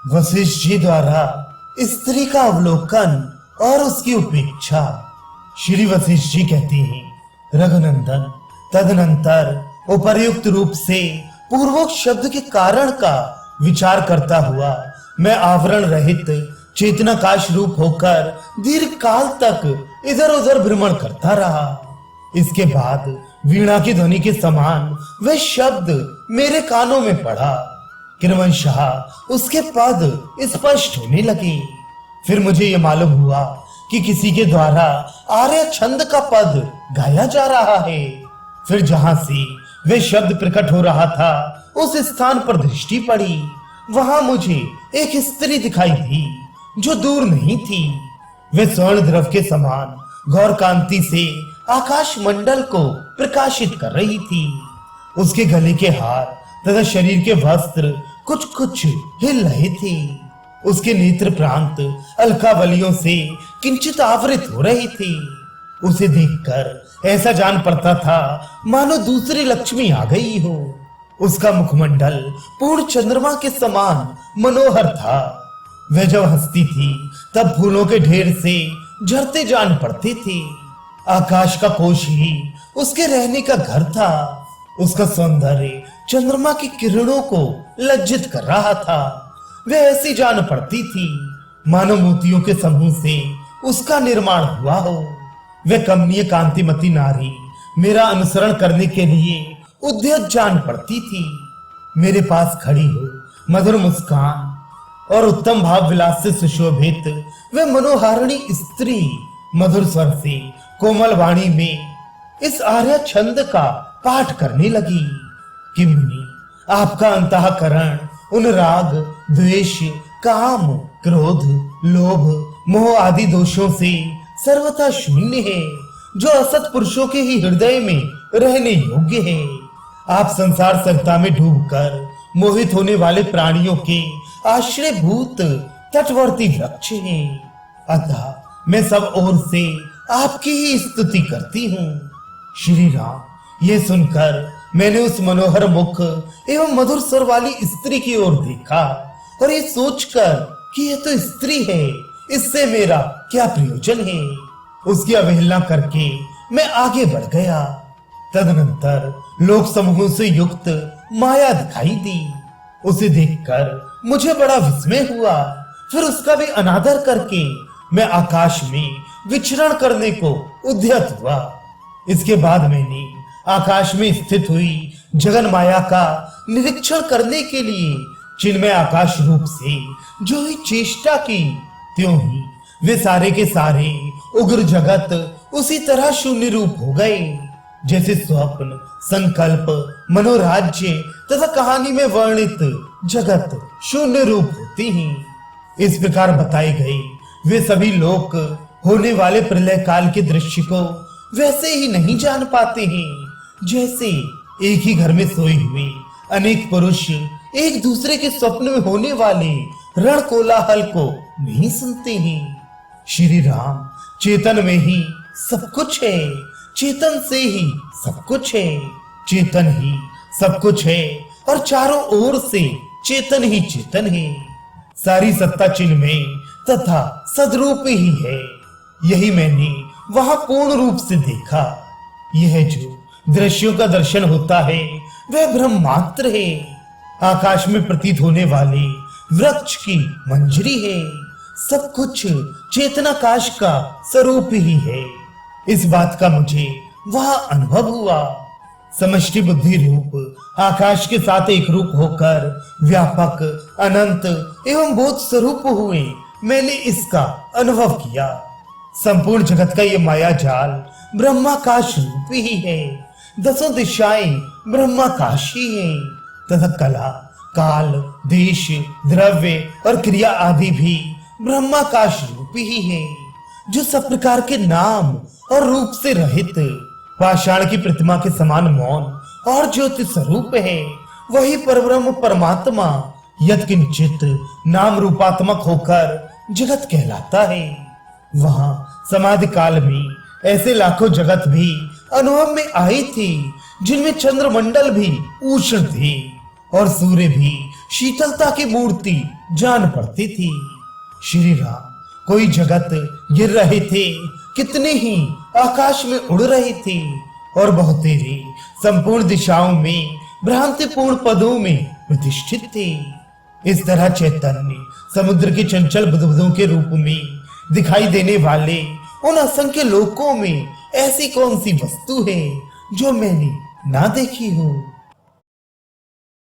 वशिष्ठ जी द्वारा स्त्री का अवलोकन और उसकी उपेक्षा। श्री वशिष्ठ जी कहते हैं, रघुनंदन, तदनंतर उपर्युक्त रूप से पूर्वोक्त शब्द के कारण का विचार करता हुआ मैं आवरण रहित चेतनाकाश रूप होकर दीर्घ काल तक इधर उधर भ्रमण करता रहा। इसके बाद वीणा की ध्वनि के समान वह शब्द मेरे कानों में पड़ा। क्रमशः उसके पद स्पष्ट होने लगे। फिर मुझे यह मालूम हुआ कि किसी के द्वारा आर्य छंद का पद गाया जा रहा है। फिर जहां से वे शब्द प्रकट हो रहा था, उस स्थान पर दृष्टि पड़ी। वहां मुझे एक स्त्री दिखाई दी जो दूर नहीं थी। वे स्वर्ण द्रव के समान गौर कांति से आकाश मंडल को प्रकाशित कर रही थी। उसके गले के हार तथा शरीर के वस्त्र कुछ कुछ हिल रहे थे। उसके नेत्र प्रांत अलकावलियों से किंचित आवृत हो रही थी। उसे देखकर ऐसा जान पड़ता था मानो दूसरी लक्ष्मी आ गई हो। उसका मुखमंडल पूर्ण चंद्रमा के समान मनोहर था। वह जब हंसती थी तब फूलों के ढेर से झरते जान पड़ते थे। आकाश का कोश ही उसके रहने का घर था। उसका सौंदर्य चंद्रमा की किरणों को लज्जित कर रहा था। वह ऐसी जान पड़ती थी मानो मोतियों के समूह से उसका निर्माण हुआ हो। वह कमनीय कांतिमती नारी मेरा अनुसरण करने के लिए उद्यत जान पड़ती थी। मेरे पास खड़ी हो मधुर मुस्कान और उत्तम भाव विलास से सुशोभित वह मनोहारिणी स्त्री मधुर स्वर से कोमल वाणी में इस आर्य छंद का पाठ करने लगी कि मुनि, आपका अंतःकरण उन राग, द्वेष, काम, क्रोध, लोभ, मोह आदि दोषों से सर्वथा शून्य है, जो असत पुरुषों के ही हृदय में रहने योग्य है। आप संसार सरिता में डूबकर मोहित होने वाले प्राणियों के आश्रयभूत तटवर्ती वृक्ष हैं। अतः मैं सब ओर से आपकी ही स्तुति करती हूँ। श्री राम, ये सुनकर मैंने उस मनोहर मुख एवं मधुर स्वर वाली स्त्री की ओर देखा और ये सोचकर कि यह तो स्त्री है, इससे मेरा क्या प्रयोजन है, उसकी अवहेलना करके मैं आगे बढ़ गया। तदनंतर लोक समूहों से युक्त माया दिखाई दी। उसे देखकर मुझे बड़ा विस्मय हुआ। फिर उसका भी अनादर करके मैं आकाश में विचरण करने को उद्यत हुआ। इसके बाद मैंने आकाश में स्थित हुई जगन माया का निरीक्षण करने के लिए चिन्मय आकाश रूप से जो ही चेष्टा की, त्यों ही वे सारे के सारे उग्र जगत उसी तरह शून्य रूप हो गए, जैसे स्वप्न, संकल्प, मनोराज्य तथा कहानी में वर्णित जगत शून्य रूप होती हैं। इस प्रकार बताए गए वे सभी लोक होने वाले प्रलय काल के दृश्य को वैसे ही नहीं जान पाते हैं, जैसे एक ही घर में सोए हुए अनेक पुरुष एक दूसरे के स्वप्न में होने वाले रण कोलाहल को नहीं सुनते हैं। श्री राम, चेतन में ही सब कुछ है, चेतन से ही सब कुछ है, चेतन ही सब कुछ है और चारों ओर से चेतन ही चेतन है। सारी सत्ता चिन्मय तथा सदरूप ही है। यही मैंने वहां पूर्ण रूप से देखा। यह जो दृश्यों का दर्शन होता है वह ब्रह्म मात्र है। आकाश में प्रतीत होने वाले वृक्ष की मंजरी है। सब कुछ चेतनाकाश का स्वरूप ही है। इस बात का मुझे वह अनुभव हुआ। समष्टि बुद्धि रूप आकाश के साथ एक रूप होकर व्यापक, अनंत एवं बोध स्वरूप हुए मैंने इसका अनुभव किया। संपूर्ण जगत का ये माया जाल ब्रह्माकाश रूप ही है। दसों दिशाएं ब्रह्माकाश ही है तथा कला, काल, देश, द्रव्य और क्रिया आदि भी ब्रह्माकाश रूप ही है, जो सब प्रकार के नाम और रूप से रहित पाषाण की प्रतिमा के समान मौन और ज्योति स्वरूप है। वही परब्रह्म परमात्मा यत्किंचित नाम रूपात्मक होकर जगत कहलाता है। वहां समाधि काल में ऐसे लाखों जगत भी अनुभव में आई थी, जिनमें चंद्रमंडल भी उष्ण थे और सूर्य भी शीतलता की मूर्ति जान पड़ती थी। श्री राम कोई जगत गिर रहे थे, कितने ही आकाश में उड़ रहे थे और बहुतेरे संपूर्ण दिशाओं में भ्रांतिपूर्ण पदों में प्रतिष्ठित थे। इस तरह चैतन्य समुद्र के चंचल बुदबुदों के रूप में दिखाई देने वाले उन असंख्य लोकों में ऐसी कौन सी वस्तु है जो मैंने ना देखी हो।